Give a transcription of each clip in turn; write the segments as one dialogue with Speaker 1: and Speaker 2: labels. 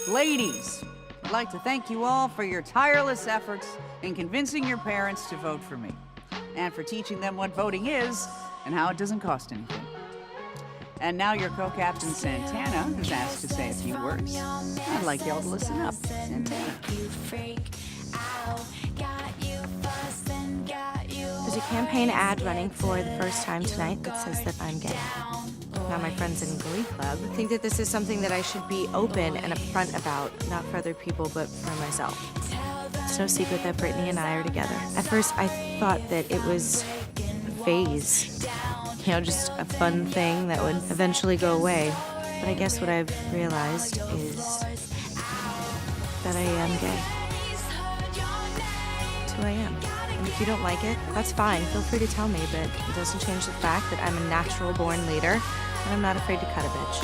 Speaker 1: Ladies, I'd like to thank you all for your tireless efforts in convincing your parents to vote for me, and for teaching them what voting is and how it doesn't cost anything. And now your co-captain Santana has asked to say a few words. I'd like y'all to listen up. Santana.
Speaker 2: There's a campaign ad running for the first time tonight that says that I'm gay. Now my friends in Glee Club think that this is something that I should be open and upfront about, not for other people, but for myself. It's no secret that Brittany and I are together. At first, I thought that it was a phase. You know, just a fun thing that would eventually go away. But I guess what I've realized is that I am gay. That's who I am. And if you don't like it, that's fine. Feel free to tell me, but it doesn't change the fact that I'm a natural-born leader, and I'm not afraid to cut a bitch.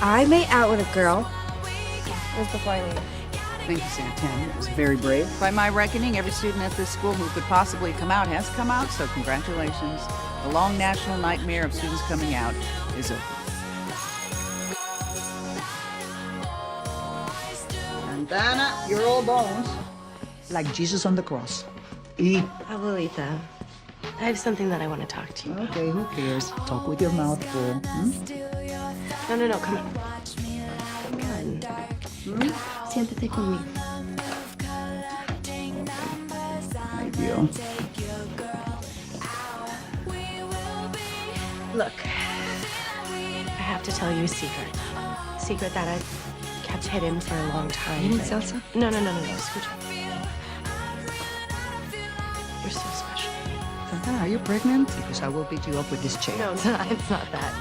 Speaker 3: I made out with a girl. It was before I leave.
Speaker 1: Thank you, Santana. It was very brave. By my reckoning, every student at this school who could possibly come out has come out, so congratulations. The long national nightmare of students coming out is over. Santana, you're all bones.
Speaker 4: Like Jesus on the cross.
Speaker 2: Abuelita, I have something that I want to talk to you about.
Speaker 4: Okay, who cares? Talk with your mouth full.
Speaker 2: No, come on. Come on. Siéntate conmigo.
Speaker 4: My deal.
Speaker 2: Look, I have to tell you a secret. A secret that I've kept hidden for a long time.
Speaker 4: You need salsa?
Speaker 2: No, escucha. You're so special.
Speaker 4: Santana, are you pregnant? Because I will beat you up with this chair.
Speaker 2: No, it's not that.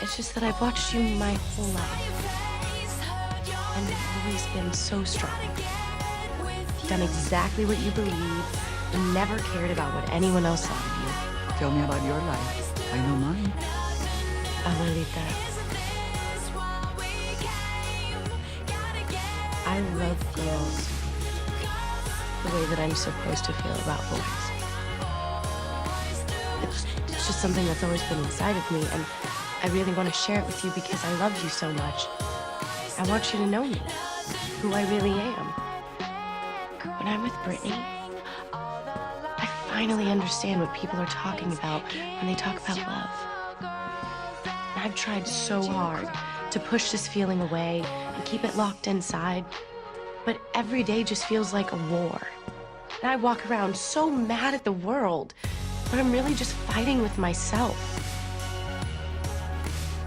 Speaker 2: It's just that I've watched you my whole life. And you've always been so strong. You've done exactly what you believe and never cared about what anyone else thought of you.
Speaker 4: Tell me about your life. I know mine.
Speaker 2: Abuelita, I love girls the way that I'm supposed to feel about boys. It's just something that's always been inside of me, and I really want to share it with you because I love you so much. I want you to know me, who I really am. When I'm with Brittany, I finally understand what people are talking about when they talk about love. I've tried so hard to push this feeling away and keep it locked inside, but every day just feels like a war. And I walk around so mad at the world, but I'm really just fighting with myself.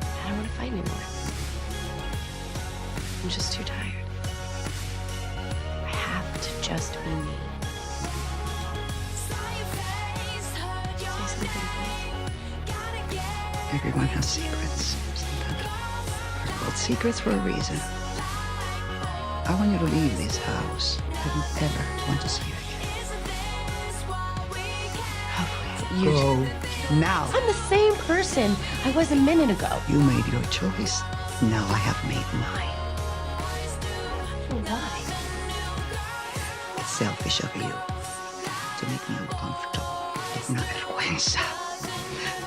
Speaker 2: I don't want to fight anymore. I'm just too tired. I have to just be me. Say something, please.
Speaker 4: Everyone has secrets. They're called secrets for a reason. I want you to leave this house. I don't ever want to see you again. Go now.
Speaker 2: I'm the same person I was a minute ago.
Speaker 4: You made your choice. Now I have made mine.
Speaker 2: Why?
Speaker 4: It's selfish of you to make me uncomfortable. It's una vergüenza.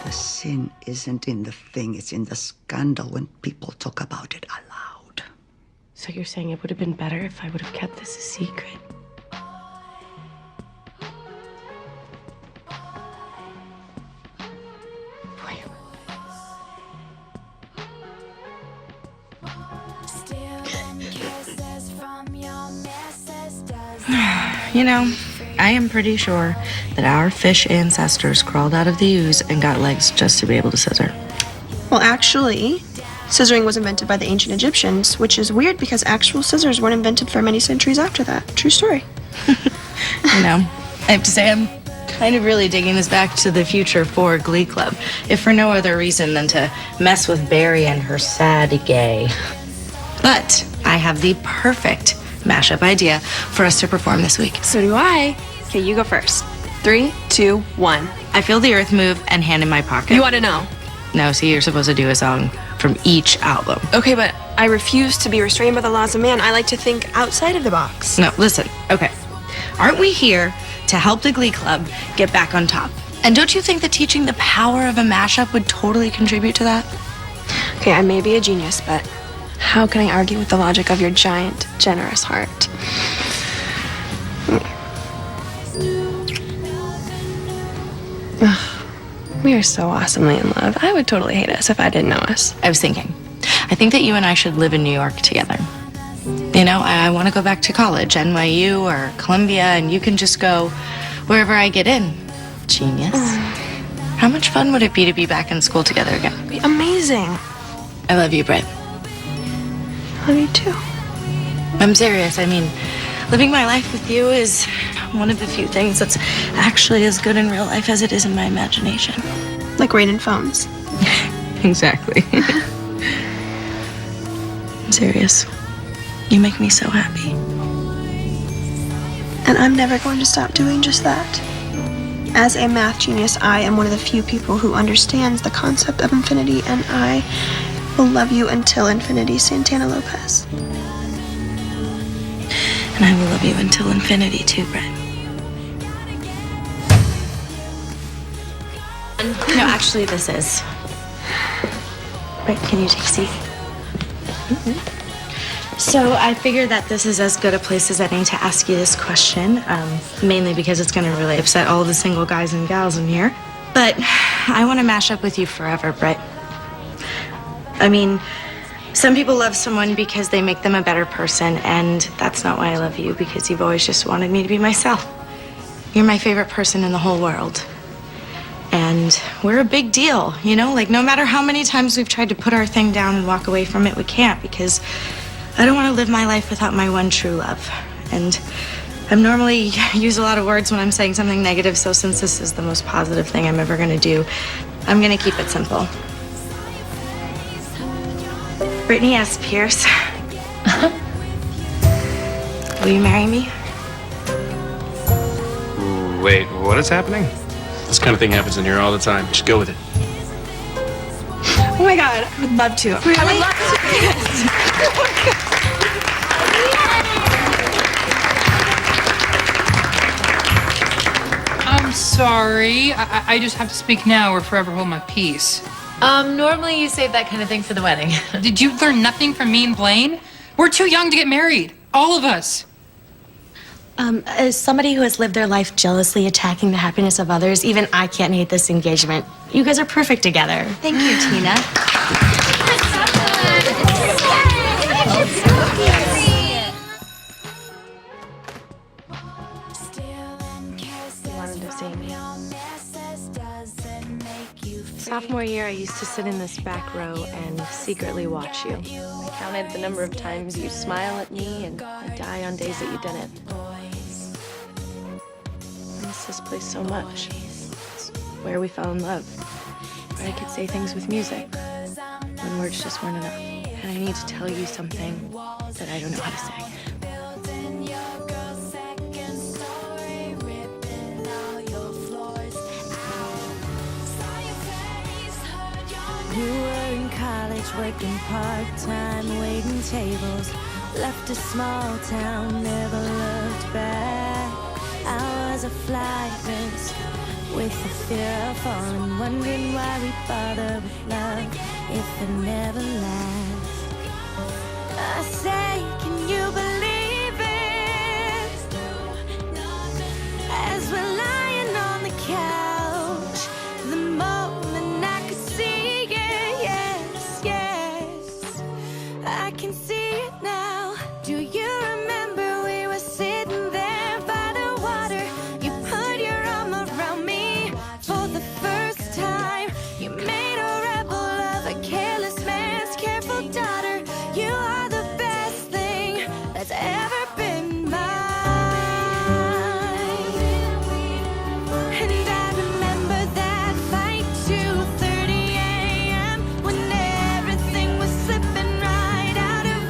Speaker 4: The sin isn't in the thing, it's in the scandal when people talk about it aloud.
Speaker 2: So you're saying it would have been better if I would have kept this a secret?
Speaker 5: You know, I am pretty sure that our fish ancestors crawled out of the ooze and got legs just to be able to scissor.
Speaker 3: Well, actually, scissoring was invented by the ancient Egyptians, which is weird because actual scissors weren't invented for many centuries after that. True story.
Speaker 5: You know, I have to say I'm kind of really digging this Back to the Future for Glee Club, if for no other reason than to mess with Barry and her sad gay. But I have the perfect mashup idea for us to perform this week.
Speaker 3: So do I. Okay, you go first. 3, 2, 1.
Speaker 5: I feel the earth move and hand in my pocket.
Speaker 3: You want to know?
Speaker 5: No, see, you're supposed to do a song from each album.
Speaker 3: Okay, but I refuse to be restrained by the laws of man. I like to think outside of the box.
Speaker 5: No, listen, okay. Aren't we here to help the Glee Club get back on top? And don't you think that teaching the power of a mashup would totally contribute to that?
Speaker 3: Okay, I may be a genius, but how can I argue with the logic of your giant, generous heart? Ugh, we are so awesomely in love. I would totally hate us if I didn't know us.
Speaker 5: I was thinking, I think that you and I should live in New York together. You know, I want to go back to college, NYU or Columbia, and you can just go wherever I get in. Genius. How much fun would it be to be back in school together again?
Speaker 3: It'd be amazing.
Speaker 5: I love you, Britt.
Speaker 3: Love you too.
Speaker 5: I'm serious. I mean, living my life with you is one of the few things that's actually as good in real life as it is in my imagination.
Speaker 3: Like rain and phones.
Speaker 5: Exactly. I'm serious. You make me so happy.
Speaker 3: And I'm never going to stop doing just that. As a math genius, I am one of the few people who understands the concept of infinity, and I will love you until infinity, Santana Lopez.
Speaker 5: And I will love you until infinity too, Brett. No, actually, this is. Brett, can you take a seat? So I figured that this is as good a place as any to ask you this question, mainly because it's going to really upset all the single guys and gals in here. But I want to mash up with you forever, Britt. I mean, some people love someone because they make them a better person, and that's not why I love you, because you've always just wanted me to be myself. You're my favorite person in the whole world. And we're a big deal, you know? Like, no matter how many times we've tried to put our thing down and walk away from it, we can't, because I don't want to live my life without my one true love. And I normally use a lot of words when I'm saying something negative, so since this is the most positive thing I'm ever going to do, I'm going to keep it simple. Brittany S. Pierce. Will you marry me?
Speaker 6: Wait, what is happening? This kind of thing happens in here all the time. Just go with it.
Speaker 3: Oh my God, I would love to. Really? I would love to.
Speaker 7: I'm sorry. I just have to speak now or forever hold my peace.
Speaker 8: Normally you save that kind of thing for the wedding.
Speaker 7: Did you learn nothing from me and Blaine? We're too young to get married. All of us.
Speaker 2: As somebody who has lived their life jealously attacking the happiness of others, even I can't hate this engagement. You guys are perfect together.
Speaker 5: Thank you, Tina.
Speaker 2: Wanted to see me. Sophomore year, I used to sit in this back row and secretly watch you. I counted the number of times you smile at me, and I die on days that you didn't. I miss this place so much. It's where we fell in love. Where I could say things with music when words just weren't enough. And I need to tell you something that I don't know how to say.
Speaker 9: You were in college working part-time, waiting tables. Left a small town, never looked back. I was a flight risk with the fear of falling, wondering why we bother with love if it never lasts. I say, can you believe it? As we're lying on the couch, the moment I could see it, yes, yes, I can see it now. Do you remember we were sitting there by the water? You put your arm around me for the first time. You made a rebel of a careless man's careful daughter. You are the best thing that's ever been mine. And I remember that fight, 2:30 a.m. when everything was slipping right out of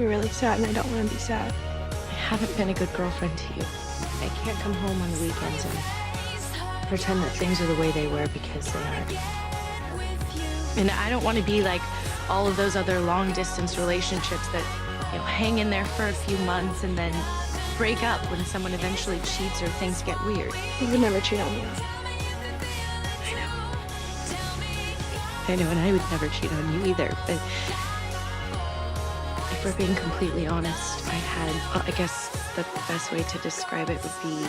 Speaker 3: be really sad, and I don't want to be sad.
Speaker 2: I haven't been a good girlfriend to you. I can't come home on the weekends and pretend that things are the way they were because they aren't. And I don't want to be like all of those other long-distance relationships that, hang in there for a few months and then break up when someone eventually cheats or things get weird.
Speaker 3: You would never cheat on me.
Speaker 2: I know, and I would never cheat on you either, but if we're being completely honest, I guess the best way to describe it would be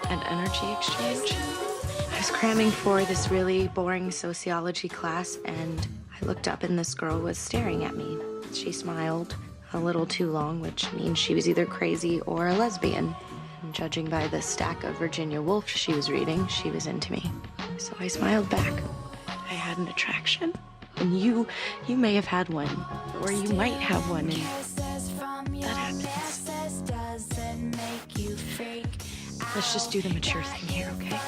Speaker 2: an energy exchange. I was cramming for this really boring sociology class, and I looked up and this girl was staring at me. She smiled a little too long, which means she was either crazy or a lesbian. And judging by the stack of Virginia Woolf she was reading, she was into me. So I smiled back. I had an attraction. And you may have had one, or you might have one, and that happens. Let's just do the mature thing here, okay?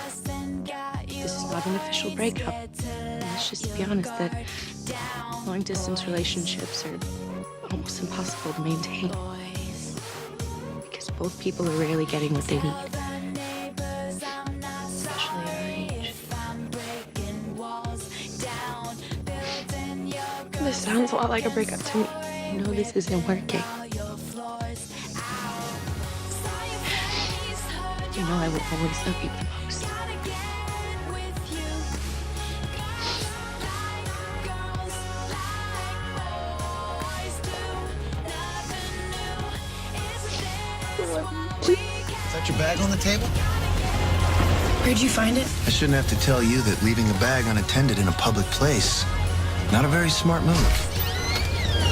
Speaker 2: This is not an official breakup. Let's just be honest that long-distance relationships are almost impossible to maintain. Because both people are rarely getting what they need. Especially at our age.
Speaker 3: This sounds a lot like a breakup to me.
Speaker 2: I know this isn't working. You know I will always love you the most.
Speaker 10: Is that your bag on the table?
Speaker 8: Where'd you find it?
Speaker 10: I shouldn't have to tell you that leaving a bag unattended in a public place, not a very smart move.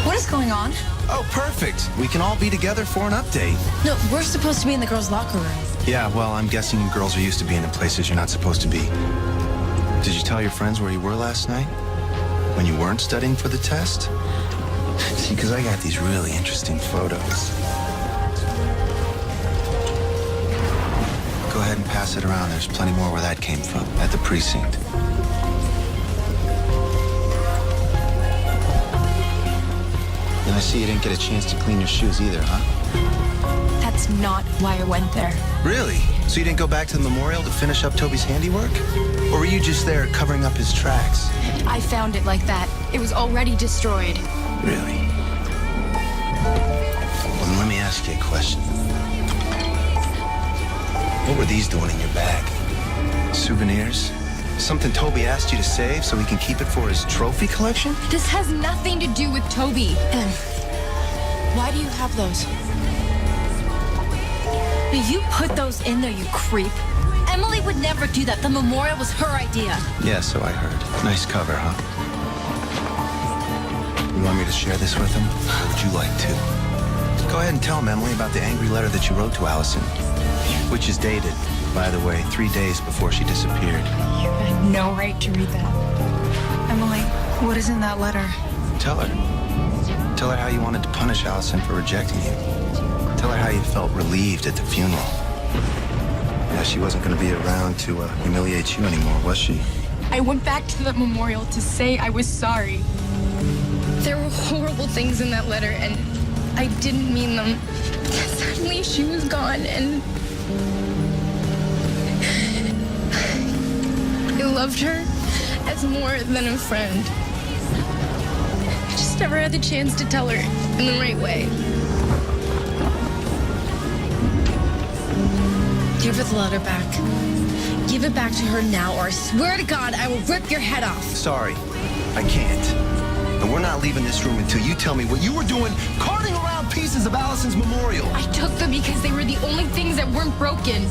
Speaker 8: What is going on?
Speaker 10: Oh, perfect. We can all be together for an update.
Speaker 8: No, we're supposed to be in the girls' locker room.
Speaker 10: Yeah, well, I'm guessing girls are used to being in places you're not supposed to be. Did you tell your friends where you were last night? When you weren't studying for the test? See, because I got these really interesting photos. Go ahead and pass it around. There's plenty more where that came from, at the precinct. And I see you didn't get a chance to clean your shoes either, huh?
Speaker 8: That's not why I went there.
Speaker 10: Really? So you didn't go back to the memorial to finish up Toby's handiwork? Or were you just there covering up his tracks?
Speaker 8: I found it like that. It was already destroyed.
Speaker 10: Really? Well, then let me ask you a question. What were these doing in your bag? Souvenirs? Something Toby asked you to save so he can keep it for his trophy collection?
Speaker 8: This has nothing to do with Toby. Why do you have those? You put those in there, you creep. Emily would never do that. The memorial was her idea.
Speaker 10: Yeah, so I heard. Nice cover, huh? You want me to share this with him? Or would you like to? Go ahead and tell him, Emily, about the angry letter that you wrote to Allison. Which is dated, by the way, 3 days before she disappeared.
Speaker 8: You had no right to read that. Emily, what is in that letter?
Speaker 10: Tell her. Tell her how you wanted to punish Allison for rejecting you. Tell her how you felt relieved at the funeral. Yeah, she wasn't going to be around to humiliate you anymore, was she?
Speaker 8: I went back to the memorial to say I was sorry. There were horrible things in that letter, and I didn't mean them. Suddenly, she was gone, and I loved her as more than a friend. I just never had the chance to tell her in the right way. Give her the letter back. Give it back to her now, or I swear to God, I will rip your head off.
Speaker 10: Sorry, I can't. And we're not leaving this room until you tell me what you were doing carting around pieces of Allison's memorial.
Speaker 8: I took them because they were the only things that weren't broken.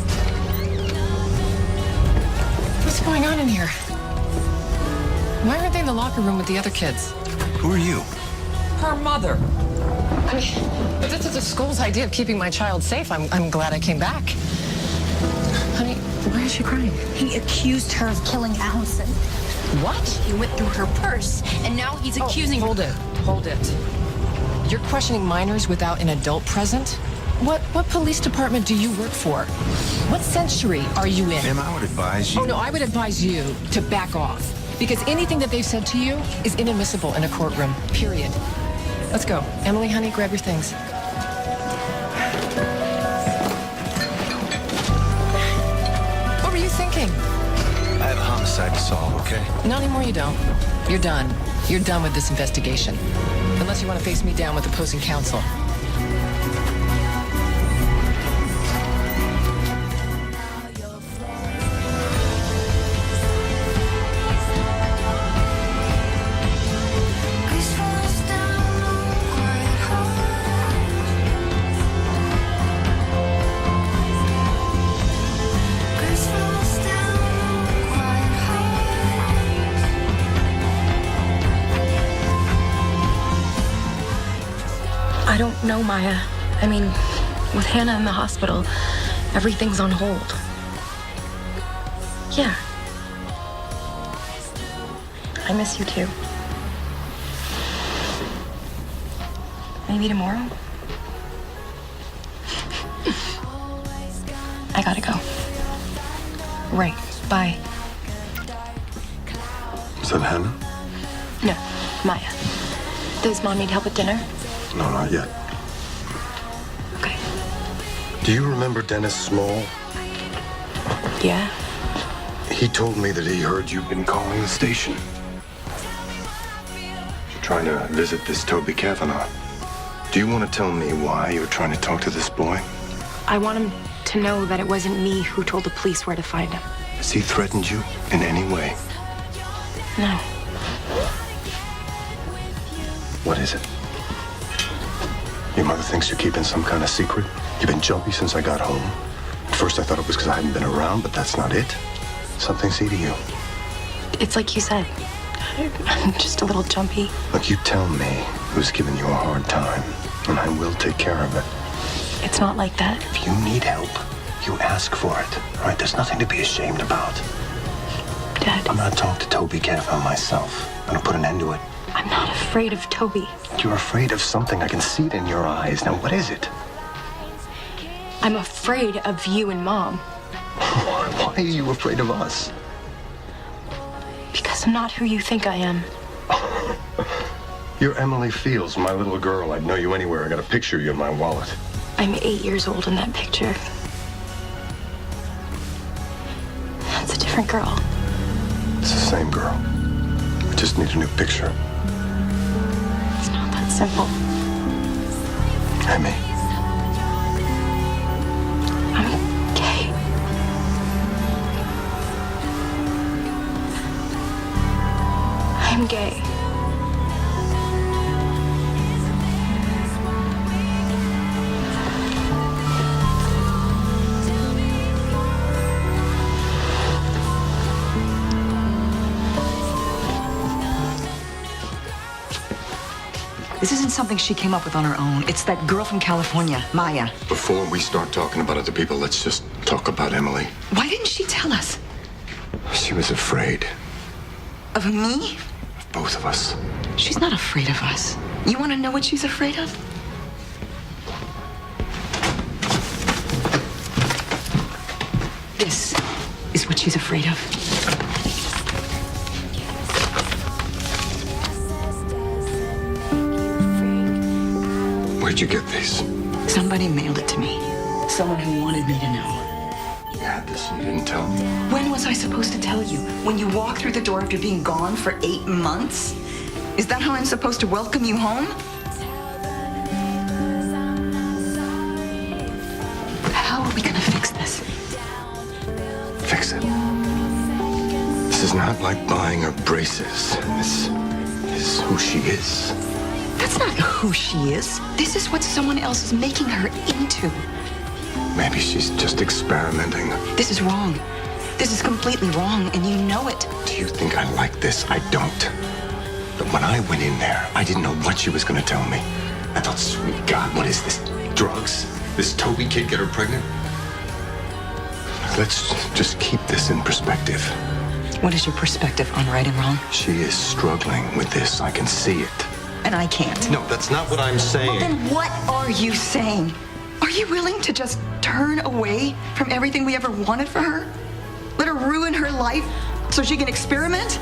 Speaker 11: What's going on in here? Why aren't they in the locker room with the other kids?
Speaker 10: Who are you?
Speaker 11: Her mother. I mean, if this is the school's idea of keeping my child safe, I'm glad I came back. Honey, why is she crying?
Speaker 8: He accused her of killing Allison.
Speaker 11: What?
Speaker 8: He went through her purse, and now he's accusing her.
Speaker 11: Hold it. You're questioning minors without an adult present? What police department do you work for? What century are you in?
Speaker 10: Ma'am, I would advise you...
Speaker 11: Oh, no, I would advise you to back off. Because anything that they've said to you is inadmissible in a courtroom, period. Let's go. Emily, honey, grab your things. What were you thinking?
Speaker 10: I have a homicide to solve, okay?
Speaker 11: Not anymore, you don't. You're done. You're done with this investigation. Unless you want to face me down with opposing counsel.
Speaker 2: I don't know, Maya. I mean, with Hannah in the hospital, everything's on hold. Yeah. I miss you too. Maybe tomorrow? I gotta go. Right. Bye.
Speaker 10: Is that Hannah?
Speaker 2: No, Maya. Does Mom need help with dinner?
Speaker 10: No, not yet.
Speaker 2: Okay.
Speaker 12: Do you remember Dennis Small?
Speaker 2: Yeah.
Speaker 12: He told me that he heard you've been calling the station. You're trying to visit this Toby Kavanaugh. Do you want to tell me why you're trying to talk to this boy?
Speaker 2: I want him to know that it wasn't me who told the police where to find him.
Speaker 12: Has he threatened you in any way?
Speaker 2: No.
Speaker 12: What is it? Your mother thinks you're keeping some kind of secret? You've been jumpy since I got home. At first I thought it was because I hadn't been around, but that's not it. Something's eating you.
Speaker 2: It's like you said. I'm just a little jumpy.
Speaker 12: Look, you tell me who's giving you a hard time, and I will take care of it.
Speaker 2: It's not like that.
Speaker 12: If you need help, you ask for it. All right, there's nothing to be ashamed about.
Speaker 2: Dad.
Speaker 12: I'm gonna talk to Toby Kavanaugh myself. I'm gonna put an end to it.
Speaker 2: I'm not afraid of Toby.
Speaker 12: You're afraid of something. I can see it in your eyes. Now, what is it?
Speaker 2: I'm afraid of you and Mom.
Speaker 12: Why are you afraid of us?
Speaker 2: Because I'm not who you think I am.
Speaker 12: You're Emily Fields, my little girl. I'd know you anywhere. I got a picture of you in my wallet.
Speaker 2: I'm 8 years old in that picture. That's a different girl.
Speaker 12: It's the same girl. We just need a new picture.
Speaker 2: It's not that simple.
Speaker 12: Emmy.
Speaker 2: I'm gay. I'm gay.
Speaker 4: This isn't something she came up with on her own. It's that girl from California, Maya.
Speaker 12: Before we start talking about other people, let's just talk about Emily.
Speaker 4: Why didn't she tell us?
Speaker 12: She was afraid.
Speaker 4: Of me?
Speaker 12: Of both of us.
Speaker 4: She's not afraid of us. You want to know what she's afraid of? This is what she's afraid of.
Speaker 12: Where'd you get these?
Speaker 4: Somebody mailed it to me. Someone who wanted me to know.
Speaker 12: You had this and you didn't tell me?
Speaker 4: When was I supposed to tell you? When you walked through the door after being gone for 8 months? Is that how I'm supposed to welcome you home? How are we gonna fix this?
Speaker 12: Fix it. This is not like buying her braces. This is who she is.
Speaker 4: That's not who she is. This is what someone else is making her into.
Speaker 12: Maybe she's just experimenting.
Speaker 4: This is wrong. This is completely wrong, and you know it.
Speaker 12: Do you think I like this? I don't. But when I went in there, I didn't know what she was going to tell me. I thought, sweet God, what is this? Drugs? This Toby kid get her pregnant? Let's just keep this in perspective.
Speaker 4: What is your perspective on right and wrong?
Speaker 12: She is struggling with this. I can see it.
Speaker 4: And I can't.
Speaker 12: No, that's not what I'm saying.
Speaker 4: Well, then what are you saying? Are you willing to just turn away from everything we ever wanted for her? Let her ruin her life so she can experiment?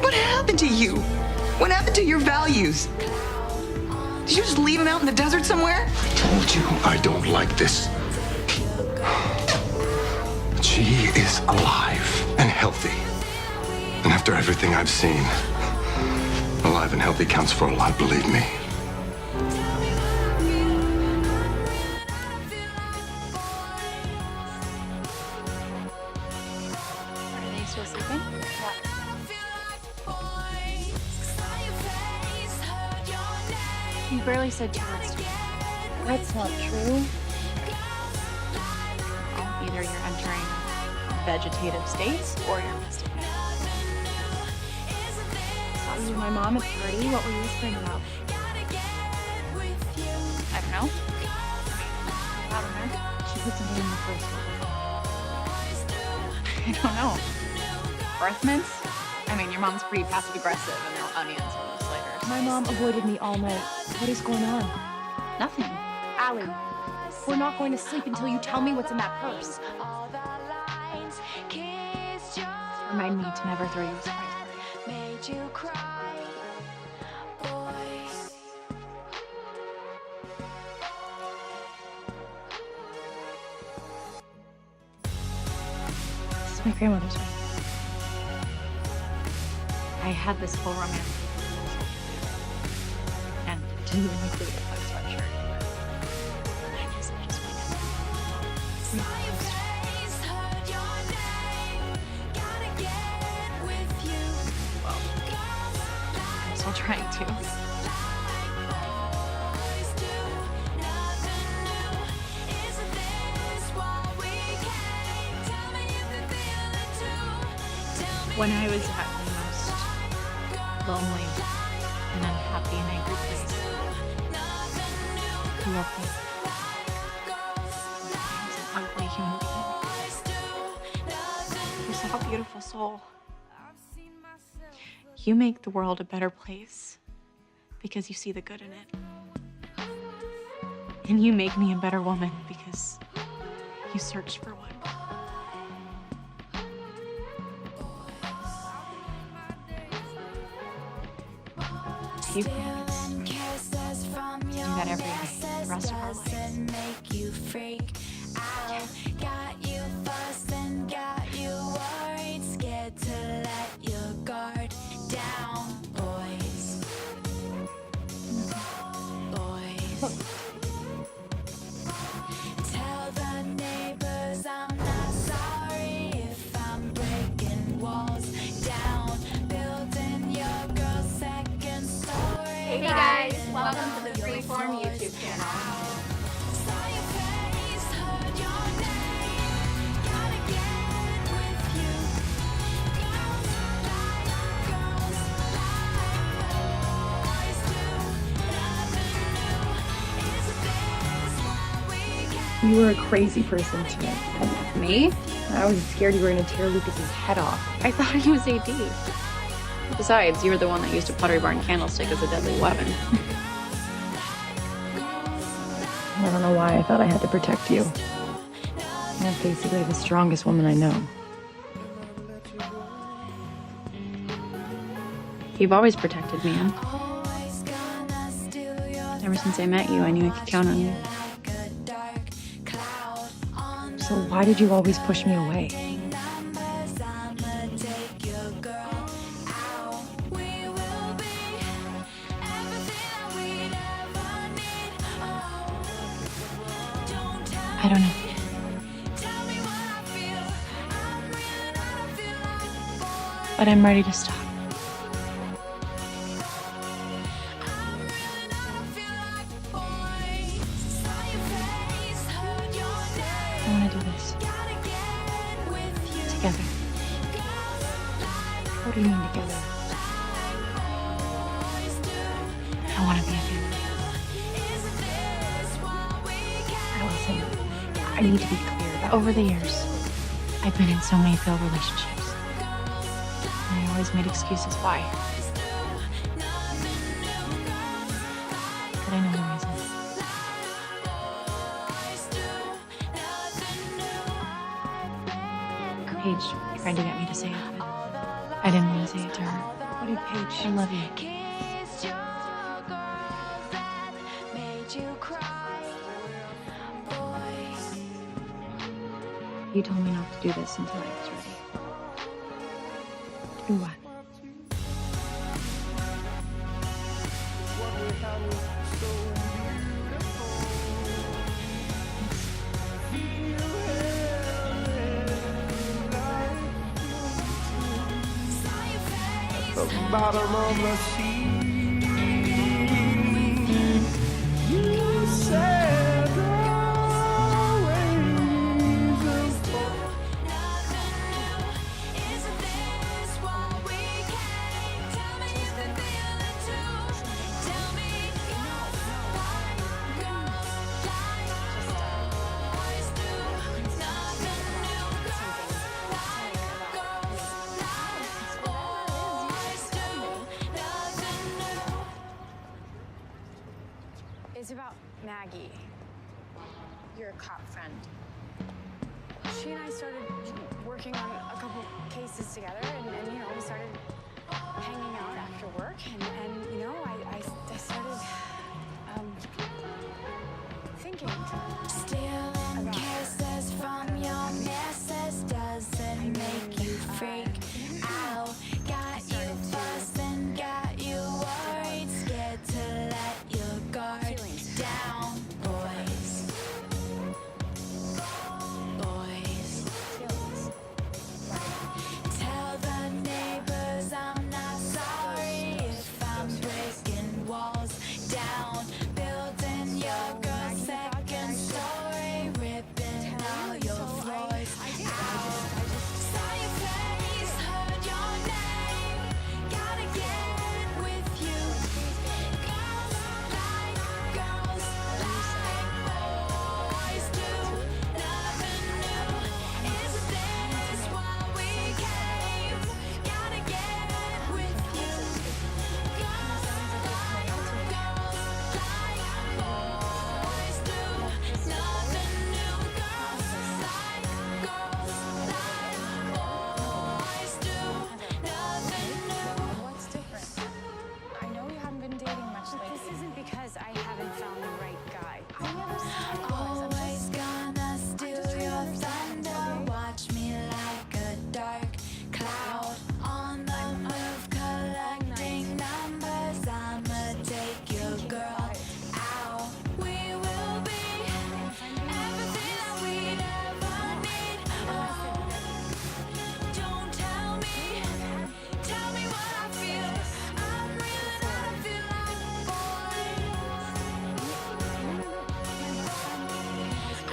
Speaker 4: What happened to you?
Speaker 13: What happened to your values? Did you just leave him out in the desert somewhere?
Speaker 12: I told you I don't like this. She is alive and healthy. And after everything I've seen, alive and healthy counts for a lot, believe me.
Speaker 5: Are they still sleeping? Yeah. You barely said 2 words to me.
Speaker 2: That's not true.
Speaker 5: Well, either you're entering vegetative states or you're misting it.
Speaker 2: Saw you and my mom at the party. What were you whispering about?
Speaker 5: I don't know. I don't know.
Speaker 2: She put something in the first one.
Speaker 5: I don't know. Breath mints? I mean, your mom's pretty passive aggressive and there were onions in the sliders.
Speaker 2: My mom avoided me all night. What is going on?
Speaker 5: Nothing.
Speaker 2: Allie, we're not going to sleep until you tell me what's in that purse.
Speaker 5: Remind me to never throw you a surprise party. This is my grandmother's ring. I had this whole romance and it didn't include a black sweatshirt. I guess I just went I'm still trying to. When I was at the most lonely and unhappy and angry place, you loved me. I was an ugly human being. You saw a beautiful soul. You make the world a better place because you see the good in it. And you make me a better woman because you search for one. You promise to do that every day, the rest of our lives.
Speaker 14: Hey guys, welcome to the Freeform YouTube channel.
Speaker 15: You were a crazy person tonight.
Speaker 5: Me?
Speaker 15: I was scared you were gonna tear Lucas's head off.
Speaker 5: I thought he was AD. Besides, you were the one that used a Pottery Barn candlestick as a deadly weapon.
Speaker 15: I don't know why I thought I had to protect you. You're basically the strongest woman I know.
Speaker 5: You've always protected me, Em. Ever since I met you, I knew I could count on you.
Speaker 15: So why did you always push me away?
Speaker 5: I don't know. But I'm ready to stop. I want to do this. Together.
Speaker 15: What do you mean together?
Speaker 5: I want to be a family.
Speaker 15: Allison, I need to be clear about
Speaker 5: Over the years, I've been in so many failed relationships. And I always made excuses why. But I know the reason. Paige tried to get me to say it, but I didn't want to say it to her.
Speaker 15: What did Paige?
Speaker 5: I love you.
Speaker 15: You told me not to do this until I was ready. Do what?
Speaker 9: The bottom of the sea. You said
Speaker 8: It's about Maggie, your cop friend. She and I started working on a couple cases together, and you know, we started hanging out after work, and you know, I started thinking.
Speaker 9: stealing kisses from your missus doesn't make you freak out. Got you fussing, got you worried, scared to let your guard down, boys. Boys. Tell the neighbors I'm not sorry if I'm breaking walls down, building your girl's second story, ripping all your floors out. Saw your face, heard your name, gotta get with you. Girls like boys do. Nothing new, is this what we came? Gotta get with you. Girls like boys do. Nothing new, girls like boys do. Nothing new.
Speaker 8: What's different? I know you haven't been dating much lately. This isn't because I haven't found the right guy. I never said it was.
Speaker 9: Always gonna steal your thunder. Watch me like a dark cloud on the move, collecting numbers. I'ma take your girl out. We will be everything that we'd ever need. Oh, don't tell me what I feel. I'm really not feel like boys.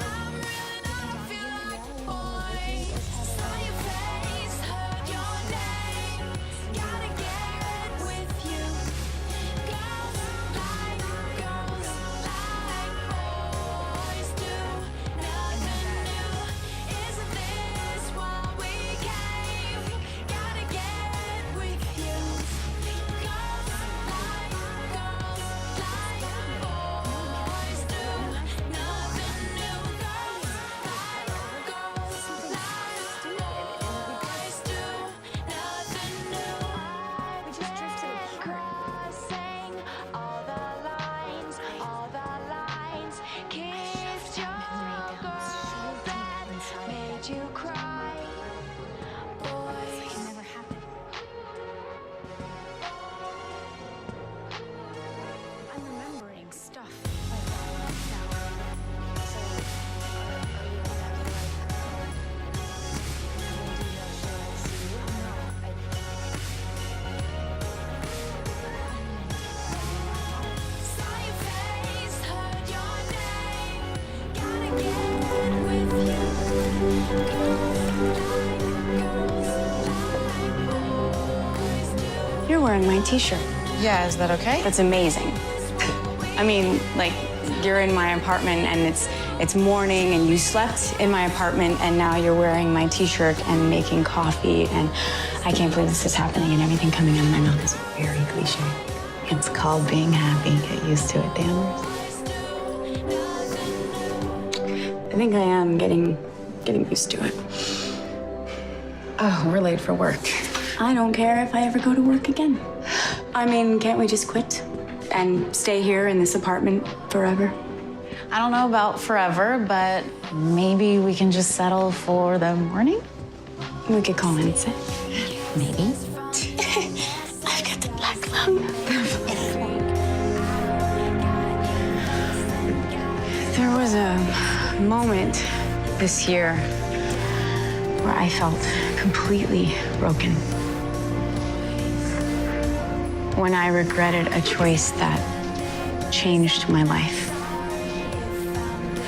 Speaker 9: I'm really not feel like boys. Saw your face, heard your name, gotta get with you. Girls like boys do. Nothing new, isn't this what we came? Gotta get with you. Girls like boys do. Nothing new, girls like boys do. Nothing new.
Speaker 8: We just drifted apart.
Speaker 9: Crossing all the lines, kissed your girlfriend, made you cry, boys.
Speaker 8: It never happened. I'm remembering stuff like that now. So, are you
Speaker 9: Saw your face, heard your name, gotta get with you.
Speaker 2: You're wearing my t-shirt.
Speaker 5: Yeah, is that okay?
Speaker 2: That's amazing. I mean, like, you're in my apartment and it's morning and you slept in my apartment and now you're wearing my t-shirt and making coffee and I can't believe this is happening and everything coming out of my mouth is very cliche. It's called being happy. Get used to it, Danvers. I think I am getting used to it.
Speaker 15: Oh, we're late for work.
Speaker 2: I don't care if I ever go to work again. I mean, can't we just quit and stay here in this apartment forever?
Speaker 5: I don't know about forever, but maybe we can just settle for the morning?
Speaker 2: We could call in sick.
Speaker 5: Maybe.
Speaker 2: I've got the black lung. There was a moment this year where I felt completely broken. When I regretted a choice that changed my life.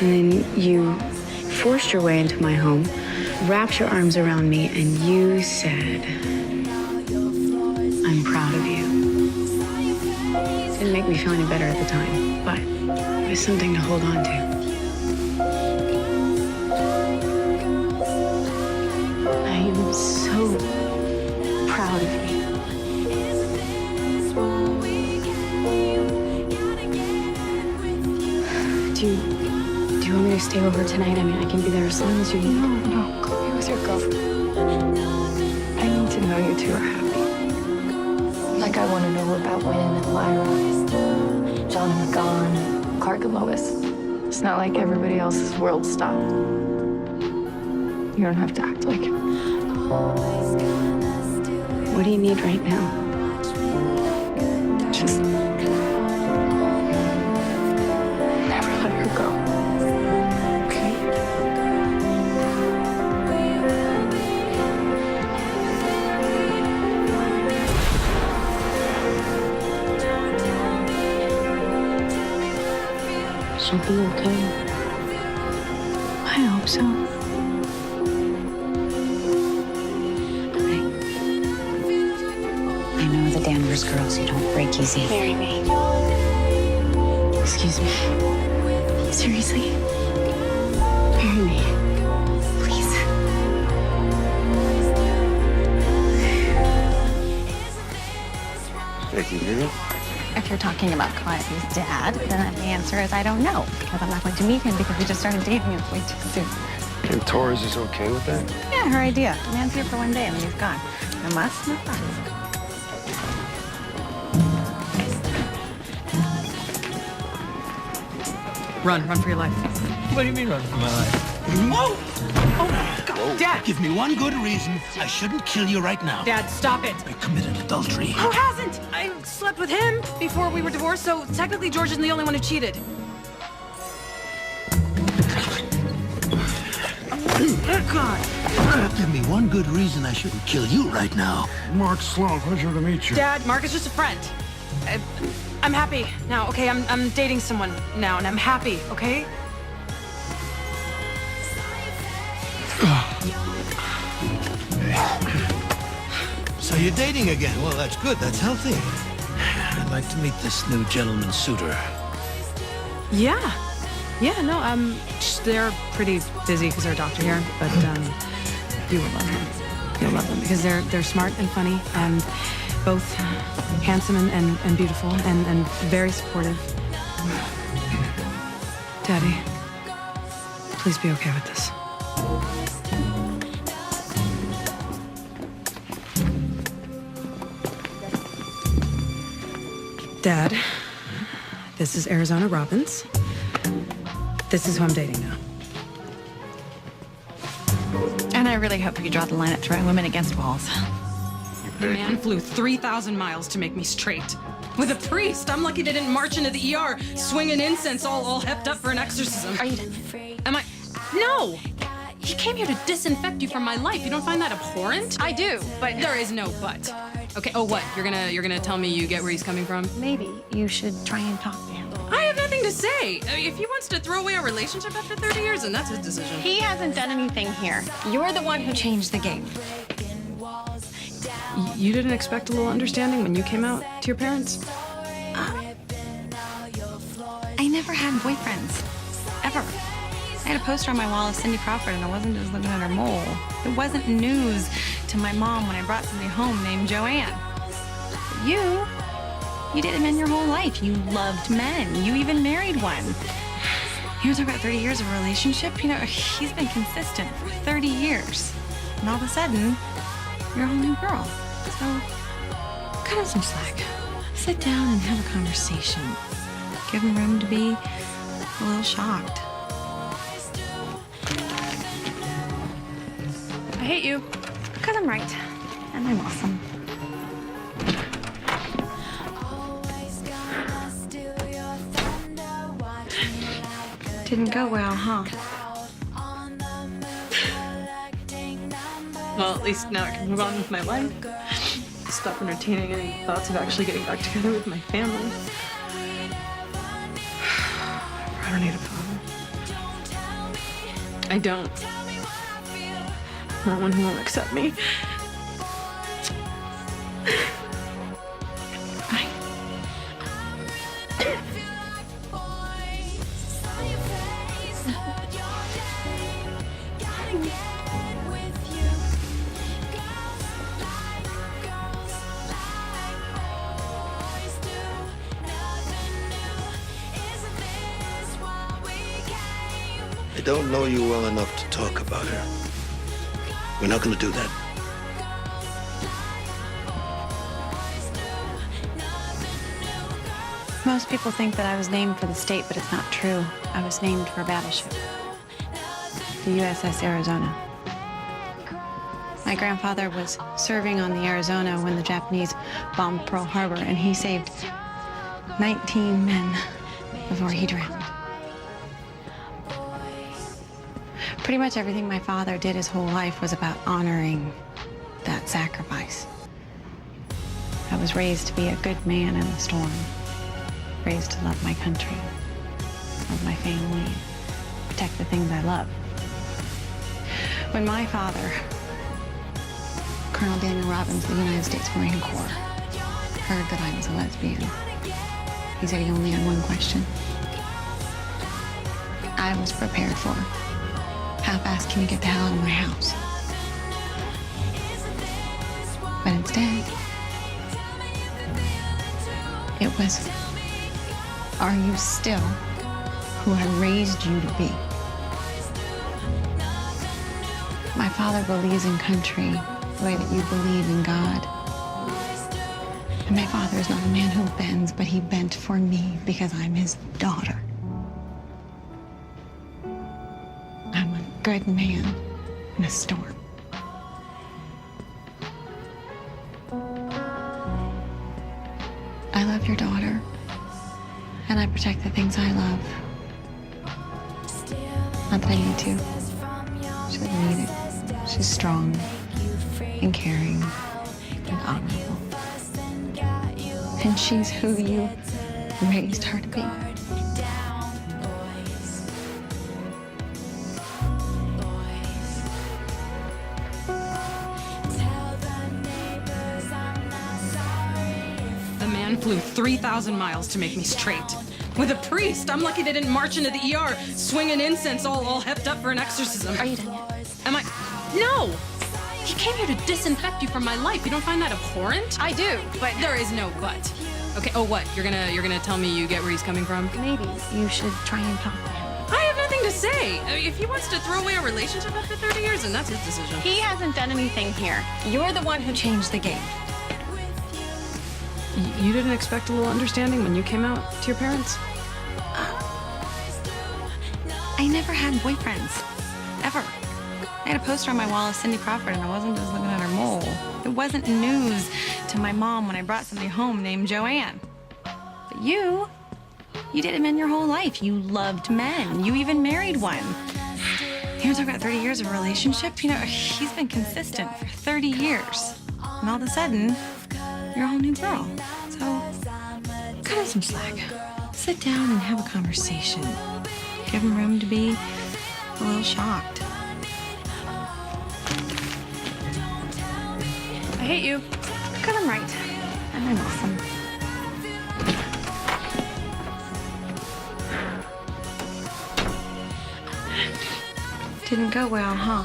Speaker 2: And then you forced your way into my home, wrapped your arms around me, and you said, I'm proud of you. It didn't make me feel any better at the time, but it was something to hold on to. I am so proud of you. Do you want me to stay over tonight? I mean, I can be there as long as you need.
Speaker 15: No, go be with your girlfriend. I need to know you two are happy. Like I want to know about Wynn and Lyra, John and Gone, Clark and Lois. It's not like everybody else's world stopped. You don't have to act like it.
Speaker 2: What do you need right now?
Speaker 15: Just never let her go. Okay?
Speaker 2: She'll be okay. I hope so.
Speaker 5: I know the Danvers girls who don't break easy.
Speaker 2: Marry me. Excuse me. Seriously? Marry me. Please.
Speaker 8: If you're talking about Clancy's dad, then the answer is I don't know, because I'm not going to meet him because we just started dating and it's way too soon.
Speaker 6: And Torres is okay with that?
Speaker 8: Yeah, her idea. The man's here for one day and then he's gone. No muss, no fuss.
Speaker 1: Run for your life.
Speaker 16: What do you mean run for my life?
Speaker 1: Oh! Oh my God! Dad!
Speaker 16: Give me one good reason I shouldn't kill you right now.
Speaker 1: Dad, stop it!
Speaker 16: I committed adultery.
Speaker 1: Who hasn't? I slept with him before we were divorced, so technically George isn't the only one who cheated.
Speaker 16: God! Give me one good reason I shouldn't kill you right now.
Speaker 6: Mark Sloan, pleasure to meet you.
Speaker 1: Dad, Mark is just a friend. I'm happy now, okay? I'm dating someone now, and I'm happy, okay?
Speaker 16: So you're dating again. Well, that's good. That's healthy. I'd like to meet this new gentleman suitor.
Speaker 1: Yeah. Yeah, no, they're pretty busy because they're a doctor here, but you will love them. You'll love them because they're smart and funny and both handsome and beautiful and very supportive. Daddy, please be okay with this. Dad, this is Arizona Robbins. This is who I'm dating now.
Speaker 8: And I really hope you draw the line at throwing women against walls.
Speaker 1: The man flew 3,000 miles to make me straight. With a priest, I'm lucky they didn't march into the ER, swinging incense all hepped up for an exorcism.
Speaker 8: Are you?
Speaker 1: Am I? No! He came here to disinfect you from my life. You don't find that abhorrent?
Speaker 8: I do, but
Speaker 1: There is no but. Okay, oh what? You're gonna tell me you get where he's coming from?
Speaker 8: maybe you should try and talk to him.
Speaker 1: I have nothing to say. If he wants to throw away a relationship after 30 years, then that's his decision.
Speaker 8: He hasn't done anything here. You're the one who changed the game.
Speaker 1: You didn't expect a little understanding when you came out to your parents?
Speaker 8: I never had boyfriends. Ever. I had a poster on my wall of Cindy Crawford, and I wasn't just living under a mole. It wasn't news to my mom when I brought somebody home named Joanne. But you dated men your whole life. You loved men. You even married one. You talk about 30 years of a relationship? You know, he's been consistent for 30 years. And all of a sudden, you're a whole new girl. So, cut him some slack. Sit down and have a conversation. Give him room to be
Speaker 3: a little shocked.
Speaker 8: I hate you because I'm right and I'm awesome.
Speaker 3: Didn't go well, huh?
Speaker 15: Well, at least now I can move on with my life. Stop entertaining any thoughts of actually getting back together with my family. I don't need a father. I don't. Not one who won't accept me.
Speaker 16: I don't know you well enough to talk about her. We're not gonna do that.
Speaker 8: Most people think that I was named for the state, but it's not true. I was named for a battleship, the USS Arizona. My grandfather was serving on the Arizona when the Japanese bombed Pearl Harbor, and he saved 19 men before he drowned. Pretty much everything my father did his whole life was about honoring that sacrifice. I was raised to be a good man in the storm, raised to love my country, love my family, protect the things I love. When my father, Colonel Daniel Robbins, the United States Marine Corps, heard that I was a lesbian, he said he only had one question. I was prepared for. How fast can you get the hell out of my house? But instead, it was, are you still who I raised you to be? My father believes in country the way that you believe in God. And my father is not a man who bends, but he bent for me because I'm his daughter. I'm a good man in a storm. I love your daughter, and I protect the things I love. Not that I need to. She doesn't need it. She's strong and caring and honorable. And she's who you raised her to be.
Speaker 7: Flew 3,000 miles to make me straight. With a priest. I'm lucky they didn't march into the ER swinging incense all hepped up for an exorcism.
Speaker 8: Are you done yet?
Speaker 7: Am I? No! He came here to disinfect you from my life. You don't find that abhorrent?
Speaker 8: I do, but
Speaker 7: there is no but. Okay, oh what? You're gonna tell me you get where he's coming from?
Speaker 8: Maybe you should try and talk to him.
Speaker 7: I have nothing to say. I mean, if he wants to throw away a relationship after 30 years, then that's his decision.
Speaker 8: He hasn't done anything here. You're the one who changed the game.
Speaker 7: You didn't expect a little understanding when you came out to your parents?
Speaker 8: I never had boyfriends. Ever. I had a poster on my wall of Cindy Crawford, and I wasn't just looking at her mole. It wasn't news to my mom when I brought somebody home named Joanne. But you dated men your whole life. You loved men. You even married one. You talk about 30 years of a relationship? You know, he's been consistent for 30 years. And all of a sudden, you're a whole new girl. So, cut him some slack. Sit down and have a conversation. Give him room to be a little shocked. I hate you because I'm right and I'm awesome.
Speaker 3: Didn't go well, huh?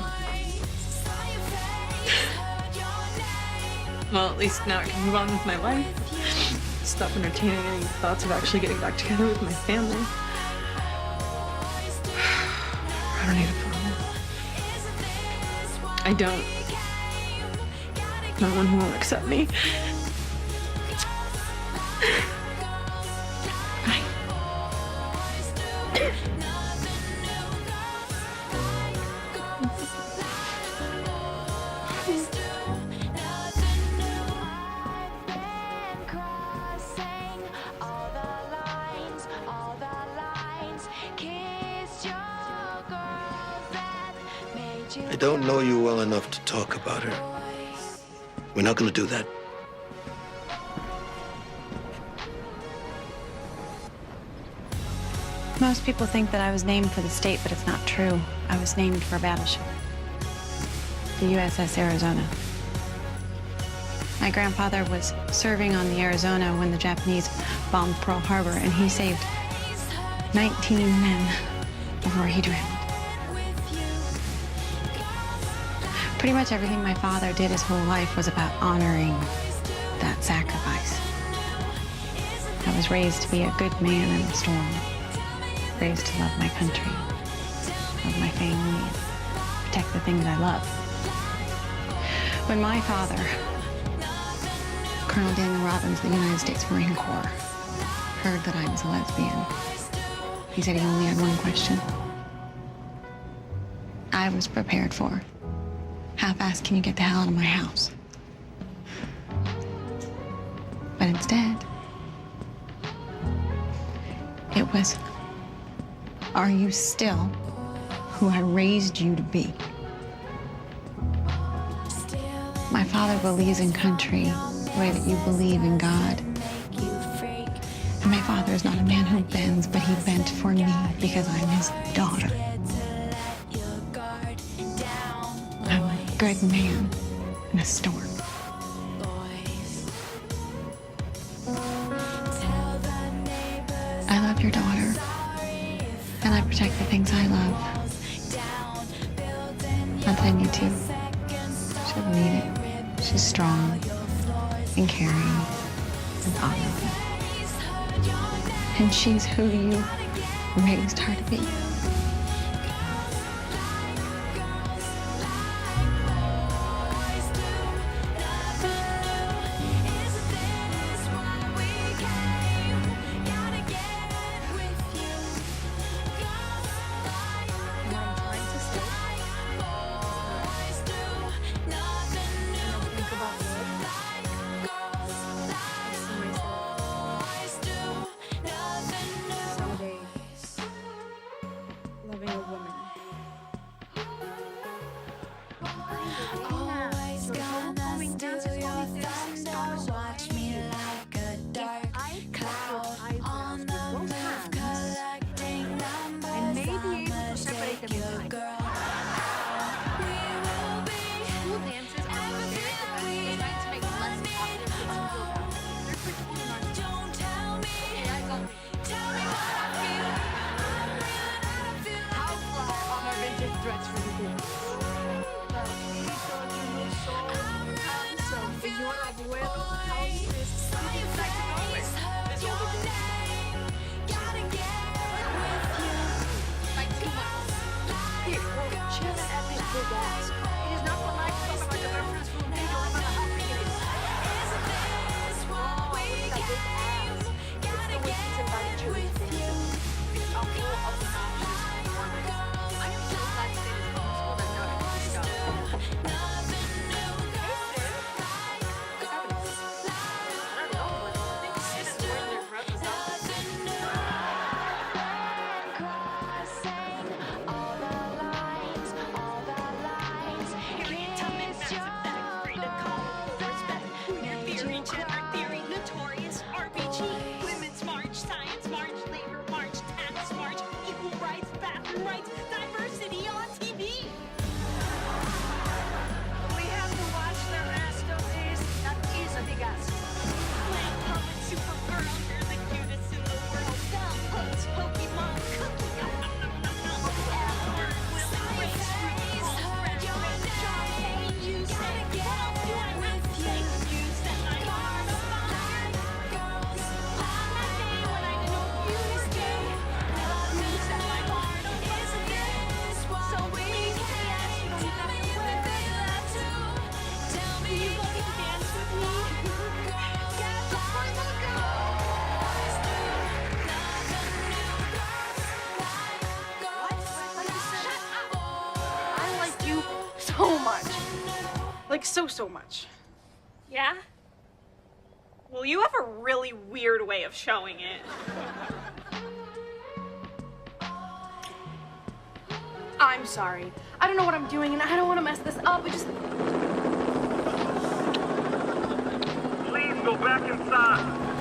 Speaker 15: Well, at least now I can move on with my life. Stop entertaining any thoughts of actually getting back together with my family. I don't need a father. I don't. Not one who won't accept me.
Speaker 3: Bye.
Speaker 16: I don't know you well enough to talk about her. We're not gonna do that.
Speaker 8: Most people think that I was named for the state, but it's not true. I was named for a battleship. The USS Arizona. My grandfather was serving on the Arizona when the Japanese bombed Pearl Harbor, and he saved 19 men before he drowned. Pretty much everything my father did his whole life was about honoring that sacrifice. I was raised to be a good man in the storm. Raised to love my country, love my family, and protect the things I love. When my father, Colonel Daniel Robbins, the United States Marine Corps, heard that I was a lesbian, he said he only had one question. I was prepared for. How fast can you get the hell out of my house? But instead, it was, are you still who I raised you to be? My father believes in country the way that you believe in God. And my father is not a man who bends, but he bent for me because I'm his daughter. I'm a good man in a storm. I love your daughter, and I protect the things I love. Not that I need to. She doesn't need it. She's strong and caring and honorable. And she's who you raised her to be. Loving a woman.
Speaker 9: Watch me like a dark cloud on the move, collecting numbers.
Speaker 1: And may be able to separate them in time.
Speaker 14: School dances are my favorite events designed to make lessons positive kids feel about. They're for children on
Speaker 9: Don't tell me,
Speaker 14: I go
Speaker 9: tell me what I feel.
Speaker 14: how flat on our vintage threats for the kids. So, if you want to avoid house this like 2 months. Here, chill that epic big ass. It is not for my talk about your reference room video no matter how big it is. Oh, that big ass. It's the way she's invited you to things. I'll feel obnoxious and wonderful. I am so glad to say this is the school that got me this job.
Speaker 9: Supergirl, you're the cutest in the world. Pups, Pokemon, Cookie,
Speaker 17: So much. Like, so much.
Speaker 18: Yeah? Well, you have a really weird way of showing it.
Speaker 17: I'm sorry. I don't know what I'm doing, and I don't want to mess this up.
Speaker 19: Please go back inside.